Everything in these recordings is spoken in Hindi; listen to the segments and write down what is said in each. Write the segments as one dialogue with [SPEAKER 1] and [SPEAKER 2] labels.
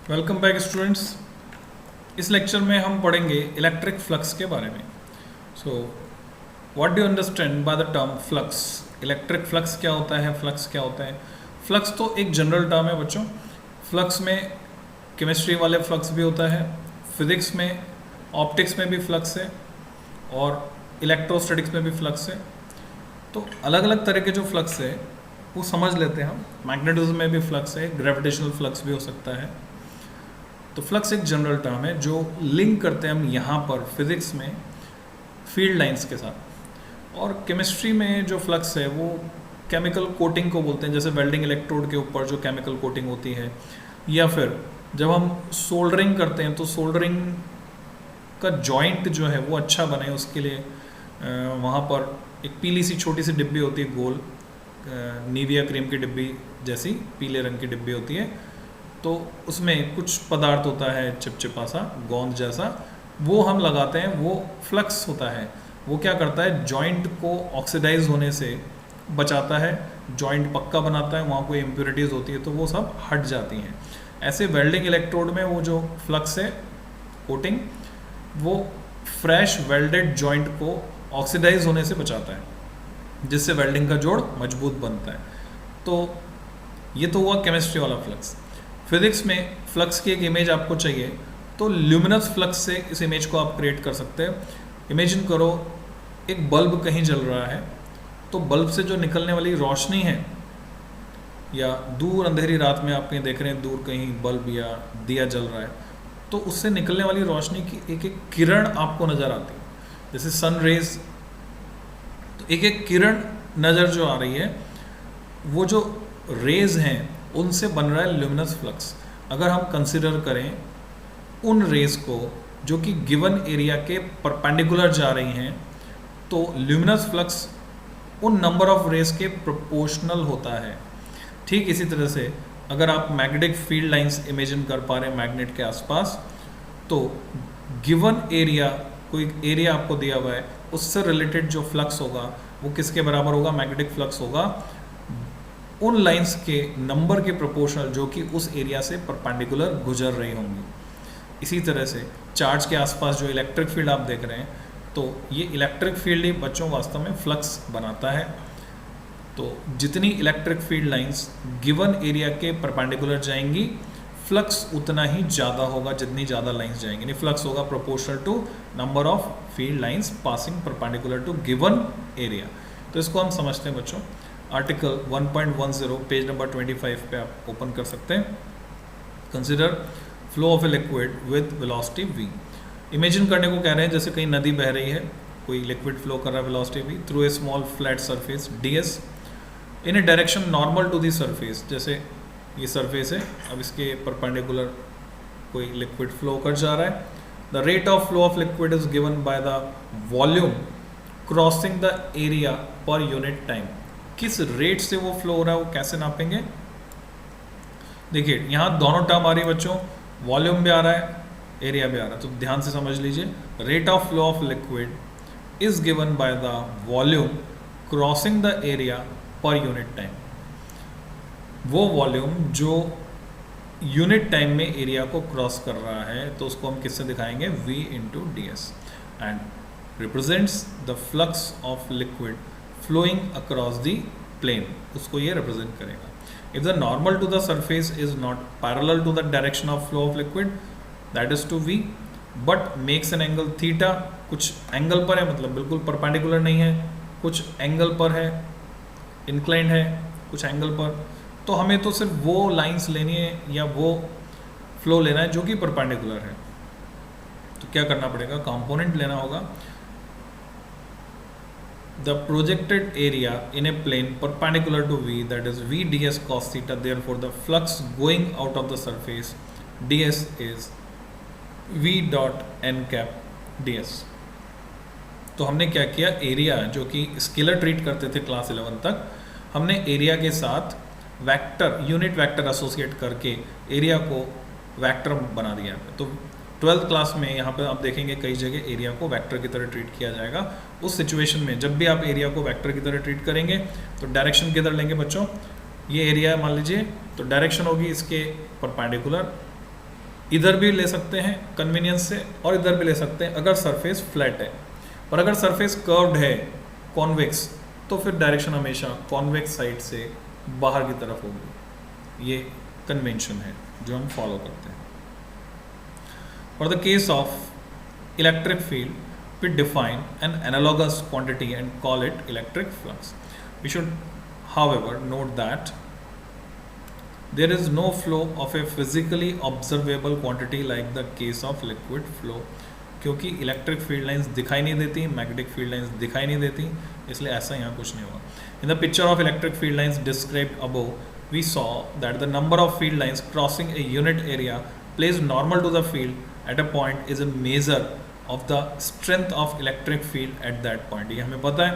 [SPEAKER 1] Welcome back students. इस लेक्चर में हम पढ़ेंगे इलेक्ट्रिक फ्लक्स के बारे में। So what do you understand by the term flux? Electric flux क्या होता है, फ्लक्स क्या होता है? फ्लक्स तो एक जनरल टर्म है बच्चों। फ्लक्स में केमिस्ट्री वाले फ्लक्स भी होता है, फिजिक्स में, ऑप्टिक्स में भी फ्लक्स है और इलेक्ट्रोस्टैटिक्स में भी फ्लक्स है। तो अलग अलग तरह के जो फ्लक्स है वो समझ लेते हैं हम। मैग्नेटिज्म में भी फ्लक्स है, ग्रेविटेशनल फ्लक्स भी हो सकता है। तो फ्लक्स एक जनरल टर्म है जो लिंक करते हैं हम यहाँ पर फिजिक्स में फील्ड लाइंस के साथ। और केमिस्ट्री में जो फ्लक्स है वो केमिकल कोटिंग को बोलते हैं, जैसे वेल्डिंग इलेक्ट्रोड के ऊपर जो केमिकल कोटिंग होती है, या फिर जब हम सोल्डरिंग करते हैं तो सोल्डरिंग का जॉइंट जो है वो अच्छा बने उसके लिए वहाँ पर एक पीली सी छोटी सी डिब्बी होती है, गोल नीविया क्रीम की डिब्बी जैसी पीले रंग की डिब्बी होती है। तो उसमें कुछ पदार्थ होता है चिपचिपा सा, गोंद जैसा, वो हम लगाते हैं, वो फ्लक्स होता है। वो क्या करता है, जॉइंट को ऑक्सीडाइज होने से बचाता है, जॉइंट पक्का बनाता है, वहाँ कोई इम्प्योरिटीज़ होती है तो वो सब हट जाती हैं। ऐसे वेल्डिंग इलेक्ट्रोड में वो जो फ्लक्स है कोटिंग, वो फ्रेश वेल्डेड जॉइंट को ऑक्सीडाइज होने से बचाता है, जिससे वेल्डिंग का जोड़ मजबूत बनता है। तो ये तो हुआ केमिस्ट्री वाला फ्लक्स। फिजिक्स में फ्लक्स की एक इमेज आपको चाहिए तो ल्यूमिनस फ्लक्स से इस इमेज को आप क्रिएट कर सकते हैं। इमेजिन करो एक बल्ब कहीं जल रहा है, तो बल्ब से जो निकलने वाली रोशनी है, या दूर अंधेरी रात में आप कहीं देख रहे हैं दूर कहीं बल्ब या दिया जल रहा है, तो उससे निकलने वाली रोशनी की एक एक किरण आपको नज़र आती है, जैसे सन रेज। तो एक एक किरण नज़र जो आ रही है, वो जो रेज हैं उनसे बन रहा है ल्यूमिनस फ्लक्स। अगर हम कंसिडर करें उन रेज को जो कि गिवन एरिया के परपेंडिकुलर जा रही हैं, तो ल्यूमिनस फ्लक्स उन नंबर ऑफ रेज के प्रोपोर्शनल होता है। ठीक इसी तरह से अगर आप मैग्नेटिक फील्ड लाइंस इमेजिन कर पा रहे हैं मैग्नेट के आसपास, तो गिवन एरिया, कोई एरिया आपको दिया हुआ है, उससे रिलेटेड जो फ्लक्स होगा वो किसके बराबर होगा? मैग्नेटिक फ्लक्स होगा उन लाइंस के नंबर के प्रोपोर्शनल जो कि उस एरिया से परपेंडिकुलर गुजर रही होंगी। इसी तरह से चार्ज के आसपास जो इलेक्ट्रिक फील्ड आप देख रहे हैं, तो ये इलेक्ट्रिक फील्ड ही बच्चों वास्तव में फ्लक्स बनाता है। तो जितनी electric field lines given area के परपेंडिकुलर जाएंगी, फ्लक्स उतना ही ज़्यादा होगा जितनी ज़्यादा लाइंस जाएंगी। यानी फ्लक्स होगा proportional to number of field lines passing perpendicular to given area. तो इसको हम समझते हैं बच्चों, आर्टिकल 1.10 पेज नंबर 25 पे आप ओपन कर सकते हैं। Consider flow of a liquid with velocity v। Imagine करने को कह रहे हैं जैसे कहीं नदी बह रही है, कोई लिक्विड फ्लो कर रहा है velocity v through a small flat surface ds in a direction normal to the surface. जैसे ये सरफेस है, अब इसके परपेंडिकुलर कोई लिक्विड फ्लो कर जा रहा है। The rate of flow of liquid is given by the volume crossing the area per unit time. किस रेट से वो फ्लो हो रहा है वो कैसे नापेंगे? देखिए यहाँ दोनों टर्म आ रही है बच्चों, वॉल्यूम भी आ रहा है, एरिया भी आ रहा है, तो ध्यान से समझ लीजिए। Rate of flow of liquid is given by the volume crossing the area per unit time. वो वॉल्यूम जो यूनिट टाइम में एरिया को क्रॉस कर रहा है, तो उसको हम किससे दिखाएंगे? v into D S, and represents the flux of liquid flowing across the plane, उसको ये represent करेगा। If the normal to the surface is not parallel to the direction of flow of liquid, that is to v, but makes an angle theta, कुछ एंगल पर है, मतलब बिल्कुल परपेंडिकुलर नहीं है, कुछ एंगल पर है, इंक्लाइंड है कुछ एंगल पर, तो हमें तो सिर्फ वो लाइंस लेनी है या वो फ्लो लेना है जो कि परपेंडिकुलर है। तो क्या करना पड़ेगा? कंपोनेंट लेना होगा। The projected area in a plane perpendicular to v, that is v ds cos theta, therefore the flux going out of the surface ds is v dot n cap ds। तो हमने क्या किया, एरिया जो कि स्केलर ट्रीट करते थे क्लास 11 तक, हमने एरिया के साथ वेक्टर, यूनिट वेक्टर एसोसिएट करके एरिया को वेक्टर बना दिया। तो 12th क्लास में यहाँ पे आप देखेंगे कई जगह एरिया को वेक्टर की तरह ट्रीट किया जाएगा। उस सिचुएशन में जब भी आप एरिया को वेक्टर की तरह ट्रीट करेंगे तो डायरेक्शन किधर लेंगे बच्चों? ये एरिया मान लीजिए, तो डायरेक्शन होगी इसके परपेंडिकुलर, इधर भी ले सकते हैं कन्वीनियंस से और इधर भी ले सकते हैं अगर सरफेस फ्लैट है। पर अगर सरफेस कर्व्ड है कॉन्वेक्स तो फिर डायरेक्शन हमेशा कॉन्वेक्स साइड से बाहर की तरफ होगी। ये कन्वेंशन है जो हम फॉलो करते हैं। For the case of electric field we define an analogous quantity and call it electric flux. We should however note that there is no flow of a physically observable quantity like the case of liquid flow, क्योंकि इलेक्ट्रिक फील्ड लाइंस दिखाई नहीं देती, मैग्नेटिक फील्ड लाइंस दिखाई नहीं देती, इसलिए ऐसा यहाँ कुछ नहीं होगा। In the picture of electric field lines described above we saw that the number of field lines crossing a unit area placed normal to the field at a point is a measure of the strength of electric field at that point. ये हमें पता है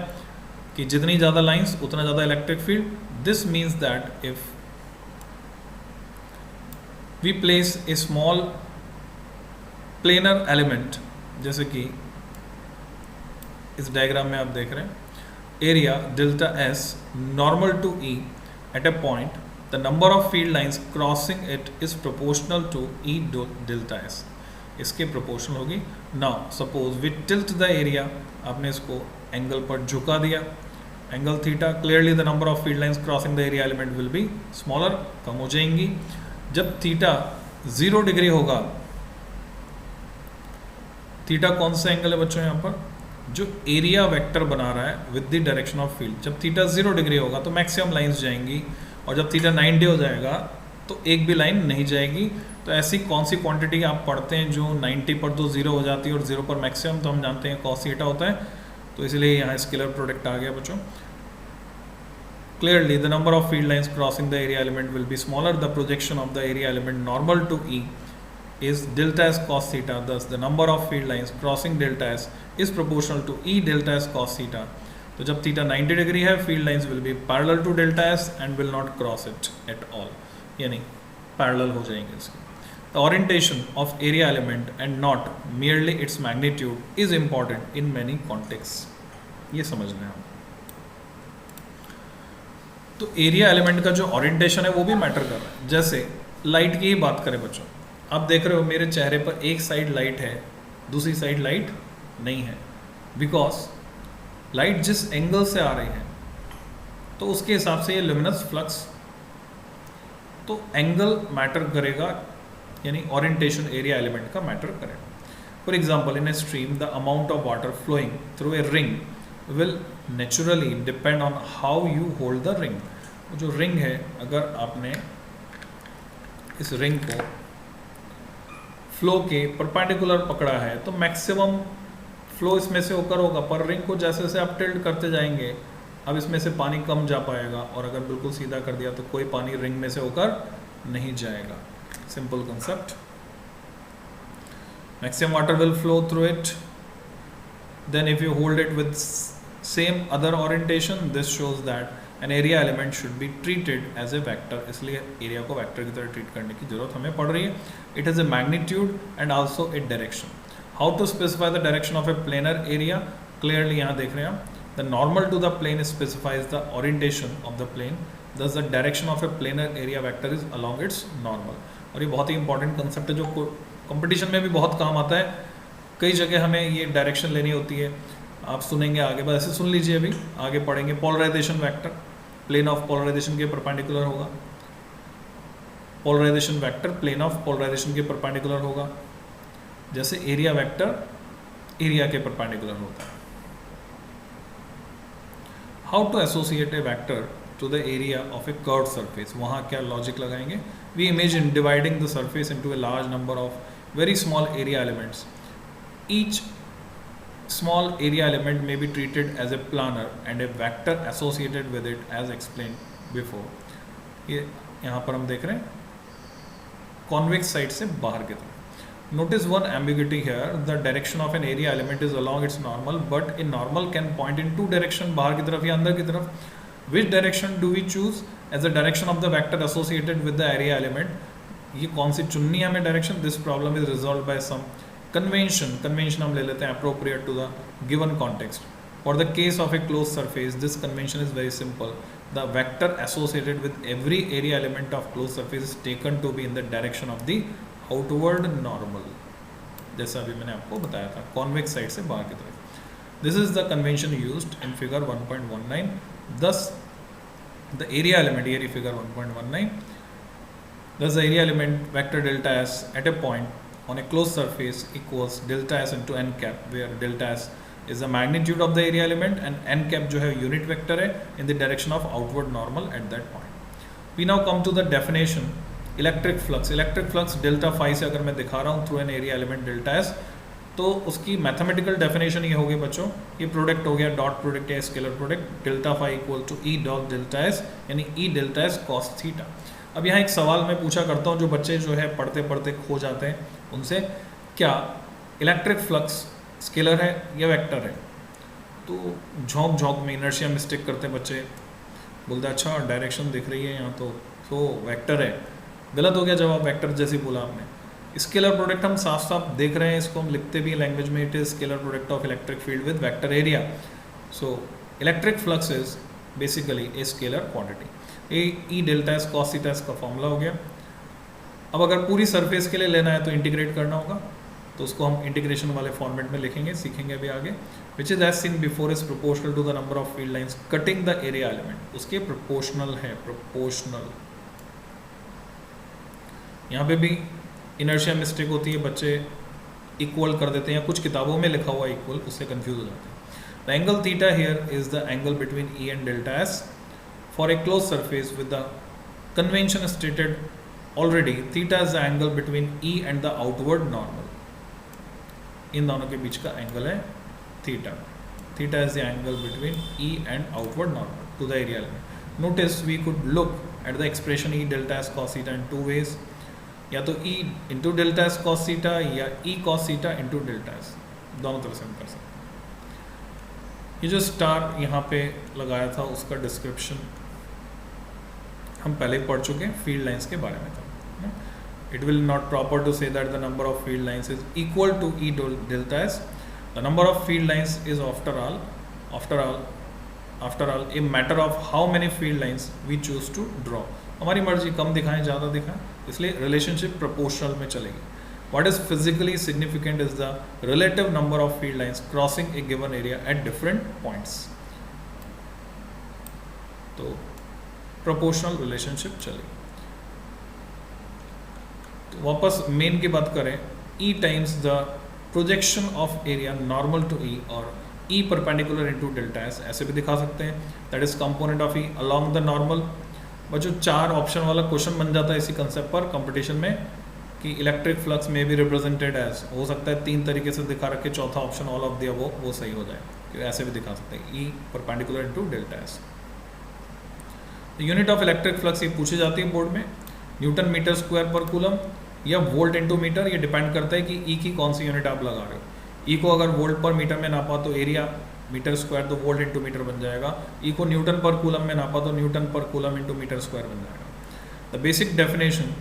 [SPEAKER 1] कि जितनी ज़्यादा लाइंस उतना ज़्यादा electric field. This means that if we place a small planar element, जैसे कि इस डायग्राम में आप देख रहे हैं, area delta S normal to E at a point, the number of field lines crossing it is proportional to E delta S. इसके प्रोपोर्शनल होगी। Now suppose we tilt the area, आपने इसको एंगल पर झुका दिया, angle theta, clearly the number of field lines crossing the area element will be smaller, कम हो जाएंगी। जब थीटा 0 डिग्री होगा, थीटा कौन सा एंगल है बच्चों यहाँ पर, जो एरिया वेक्टर बना रहा है with the direction of field. जब थीटा 0 डिग्री होगा तो मैक्सिमम लाइंस जाएंगी, और जब थीटा 90 हो जाएगा तो एक भी लाइन नहीं जाएगी। तो ऐसी कौन सी क्वांटिटी आप पढ़ते हैं जो 90 पर तो 0 हो जाती है और 0 पर मैक्सिमम, तो हम जानते हैं कॉस थीटा होता है। तो इसलिए यहाँ स्केलर प्रोडक्ट आ गया बच्चों। Clearly the number of field lines crossing the area element will be smaller, the projection of the area element normal to E is delta s cos theta, thus the number of field lines crossing delta s is proportional to E delta s cos theta. तो जब थीटा 90 डिग्री है, field lines will be parallel to delta S and will not cross it at all, यानी पैरेलल हो जाएंगे इसके। The orientation of area element and not merely its magnitude is important in many context. ये समझ लें हम। तो एरिया एलिमेंट का जो ओरिएंटेशन है वो भी मैटर कर रहा है। जैसे लाइट की ही बात करें बच्चों, आप देख रहे हो मेरे चेहरे पर एक साइड लाइट है, दूसरी साइड लाइट नहीं है, बिकॉज लाइट जिस एंगल से आ रही है तो उसके हिसाब से ये ल्यूमिनस फ्लक्स, तो एंगल मैटर करेगा, यानी ओरिएंटेशन एरिया एलिमेंट का मैटर करेगा। For example in a stream the amount of water flowing through a ring will naturally depend on how you hold the ring. जो रिंग है, अगर आपने इस रिंग को फ्लो के परपेंडिकुलर पकड़ा है तो मैक्सिमम फ्लो इसमें से होकर होगा, पर रिंग को जैसे जैसे आप टिल्ट करते जाएंगे अब इसमें से पानी कम जा पाएगा, और अगर बिल्कुल सीधा कर दिया तो कोई पानी रिंग में से होकर नहीं जाएगा। Simple concept. Maximum water will flow through it, then if you hold it with same other orientation, this shows that an area element should be treated as a vector. इसलिए एरिया को वेक्टर की तरह ट्रीट करने की जरूरत हमें पड़ रही है। It has a magnitude and also a direction. How to specify the direction of a planar area? Clearly यहाँ देख रहे हैं आप, the normal to the plane specifies the orientation of the plane, thus the direction of a planar area vector is along its normal. और ये बहुत ही इंपॉर्टेंट कंसेप्ट है जो कंपटीशन में भी बहुत काम आता है। कई जगह हमें ये डायरेक्शन लेनी होती है, आप सुनेंगे आगे, बस ऐसे सुन लीजिए, अभी आगे पढ़ेंगे। Polarization vector plane of polarization के परपेंडिकुलर होगा, polarization vector plane of polarization के परपेंडिकुलर होगा, जैसे एरिया वेक्टर एरिया के परपेंडिकुलर होता है। How to associate a vector to the area of a curved surface? वहाँ क्या लॉजिक लगाएंगे? We imagine dividing the surface into a large number of very small area elements. Each small area element may be treated as a planar and a vector associated with it as explained before. ये यहाँ पर हम देख रहे हैं convex side से बाहर की तरफ। Notice one ambiguity here, the direction of an area element is along its normal, but a normal can point in two direction, बाहर की तरफ या अंदर की तरफ। Which direction do we choose as the direction of the vector associated with the area element? ये कौन सी चुननी है हमें direction? This problem is resolved by some convention हम ले लेते हैं appropriate to the given context. For the case of a closed surface, this convention is very simple. The vector associated with every area element of closed surface is taken to be in the direction of the outward normal, जैसा अभी मैंने आपको बताया था, कॉन्वेक्स साइड से बाहर की तरफ। This is the convention used in figure 1.19। thus the area element, here figure 1.19, thus the area element vector delta s at a point on a closed surface equals delta s into n cap, where delta s is the magnitude of the area element and n cap जो है unit vector है in the direction of outward normal at that point. We now come to the definition. Electric flux delta phi से अगर मैं दिखा रहा हूँ through an area element delta S, तो उसकी मैथमेटिकल डेफिनेशन ये होगी बच्चों, ये प्रोडक्ट हो गया डॉट प्रोडक्ट या scalar product, delta phi equal to E dot delta S, यानी E delta S cos theta. अब यहाँ एक सवाल मैं पूछा करता हूँ, जो बच्चे जो है पढ़ते पढ़ते खो जाते हैं उनसे, क्या इलेक्ट्रिक फ्लक्स स्केलर है या वेक्टर है? तो झोंक झोंक में इनर्शिया मिस्टेक करते बच्चे, बोलते अच्छा डायरेक्शन दिख रही है यहाँ तो वेक्टर है। गलत हो गया जवाब, वेक्टर जैसे बोला आपने। स्केलर प्रोडक्ट हम साफ साफ देख रहे हैं, इसको हम लिखते भी लैंग्वेज में, it is scalar product of electric field with vector area. So electric flux is basically a scalar quantity. E delta S cos theta का फॉर्मूला हो गया। अब अगर पूरी सरफेस के लिए लेना है तो इंटीग्रेट करना होगा, तो उसको हम इंटीग्रेशन वाले फॉर्मेट में लिखेंगे, सीखेंगे अभी आगे। Which is as seen before is proportional to the number of field lines cutting the area element, उसके प्रोपोर्शनल है, प्रोपोर्शनल। यहाँ पे भी इनर्शिया मिस्टेक होती है, बच्चे इक्वल कर देते हैं, या कुछ किताबों में लिखा हुआ इक्वल, उससे कंफ्यूज हो जाते हैं। The angle theta here is the angle between E and delta S for a closed surface with the convention stated already, theta is the angle between E and the outward normal. इन दोनों के बीच का एंगल है theta. Theta is the angle between E and outward normal to the area element. Notice we could look at the expression E delta S cos theta in two ways, या तो E into delta S cos theta या E cos theta into delta S, दोनों तरह से हम कर सकते हैं। ये जो स्टार यहाँ पे लगाया था उसका डिस्क्रिप्शन हम पहले पढ़ चुके हैं, फील्ड लाइंस के बारे में था। It will not proper to say that the number of field lines is equal to E delta S. The number of field lines is after all a matter of how many field lines we choose to draw. हमारी मर्जी, कम दिखाएं ज़्यादा दिखाएं, इसलिए रिलेशनशिप प्रोपोर्शनल में चलेगी। What is physically significant is the relative number of field lines crossing a given area at different points. तो प्रोपोर्शनल रिलेशनशिप चलेगी। तो वापस मेन की बात करें, E times the projection of area normal to E और E perpendicular into delta S, ऐसे भी दिखा सकते हैं। That is component of E along the normal. बच्चों 4 ऑप्शन वाला क्वेश्चन बन जाता है इसी कंसेप्ट पर कंपटीशन में, कि इलेक्ट्रिक फ्लक्स में भी रिप्रेजेंटेड एज, हो सकता है 3 तरीके से दिखा रखे, चौथा option all of the above वो सही हो जाए, कि ऐसे भी दिखा सकते हैं, ई perpendicular into delta S. Unit of electric flux ये पूछी जाती है बोर्ड में, न्यूटन मीटर स्क्वायर पर कूलम या वोल्ट इंटू मीटर, ये डिपेंड करता है कि ई की कौन सी यूनिट आप लगा रहे हो। ई को अगर वोल्ट पर मीटर में नापा तो एरिया मीटर स्क्वायर, तो वोल्ट इंटू मीटर बन जाएगा। ई को न्यूटन पर कूलम में नापा तो न्यूटन पर कूलम इंटू मीटर स्क्वायर बन जाएगा। The basic definition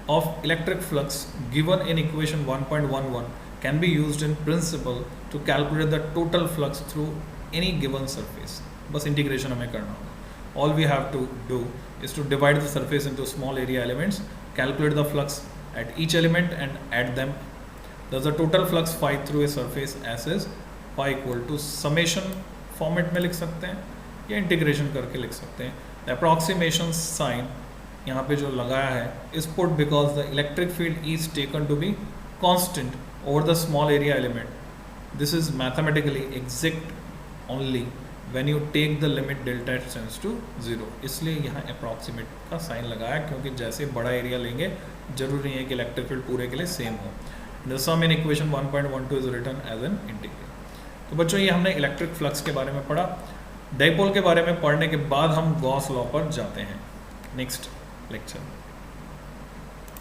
[SPEAKER 1] of electric flux given in equation 1.11 can be used in principle to calculate the total flux through any given surface. बस इंटीग्रेशन हमें करना होगा। All we have to do is to divide the surface into small area elements, calculate the flux at each element and add them. Thus the total flux phi through a surface S is phi equal to summation format में लिख सकते हैं या इंटीग्रेशन करके लिख सकते हैं। द अप्रॉक्सीमेशन साइन यहाँ पे जो लगाया है is put because the electric field is taken to be constant over the small area element. This is mathematically exact only when you take the limit delta tends to 0, इसलिए यहाँ अप्रॉक्सीमेट का साइन लगाया, क्योंकि जैसे बड़ा एरिया लेंगे जरूरी नहीं है कि इलेक्ट्रिक फील्ड पूरे के लिए सेम हो। The sum in equation 1.12 is written as an integral। तो बच्चों ये हमने इलेक्ट्रिक फ्लक्स के बारे में पढ़ा। डाइपोल के बारे में पढ़ने के बाद हम गॉस लॉ पर जाते हैं नेक्स्ट लेक्चर में।